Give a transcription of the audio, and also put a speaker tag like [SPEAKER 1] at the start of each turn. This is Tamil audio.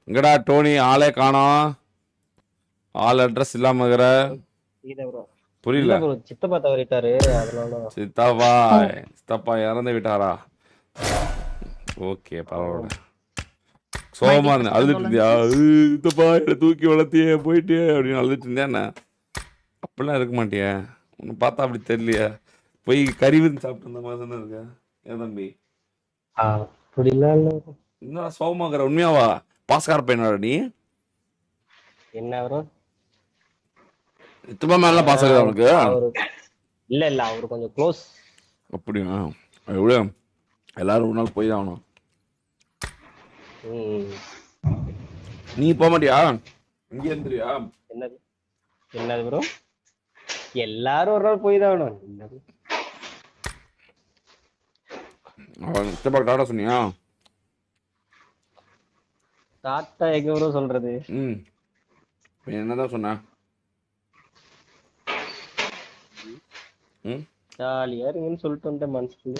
[SPEAKER 1] எங்கடா டோனி ஆளே காணோம். ஆள் அட்ரஸ் இல்லாம இருக்கிற. புரியல.
[SPEAKER 2] சித்தப்பா தவறிட்டாரு அதனால.
[SPEAKER 1] சித்தப்பா இறந்து விட்டாரா? ஓகே பரவாயில்ல. சோகமா இருந்தேன், அழுதுட்டு இருந்தியா? சித்தப்பா என்னை தூக்கி வளர்த்தியே போயிட்டே அப்படின்னு அழுதுட்டு இருந்தேன். அப்படிலாம் இருக்க மாட்டியா? உன்னை பார்த்தா அப்படி தெரியலையா? போய் கறி விருந்து சாப்பிட்டு இருந்த மாதிரி தானே இருக்க ஏன் தம்பி?
[SPEAKER 2] அப்படிலாம் இல்ல.
[SPEAKER 1] என்ன சோகமாக்குற? உண்மையாவா? பாஸ்கார பையனாடா நீ?
[SPEAKER 2] என்ன வரும்
[SPEAKER 1] சித்தப்பா மேல பாசம் இருக்குதா உனக்கு?
[SPEAKER 2] இல்ல அவரு கொஞ்சம் க்ளோஸ்.
[SPEAKER 1] அப்படியா? எவ்வளோ எல்லாரும் ஒரு நாள் போய் தான் ஆகணும். நீ போக மாட்டியா? இங்கே இருந்துருவியா?
[SPEAKER 2] என்னது ப்ரோ? எல்லாரும் ஒரு நாள் போய் தான் ஆகணும்.
[SPEAKER 1] சித்தப்பா டாடா சொன்னியா?
[SPEAKER 2] டாட்டா எங்க ப்ரோ சொல்றது?
[SPEAKER 1] என்னதான் சொன்ன?
[SPEAKER 2] ஜாலியா இருங்கன்னு சொல்லிட்டு வந்தேன் மனசுக்கு.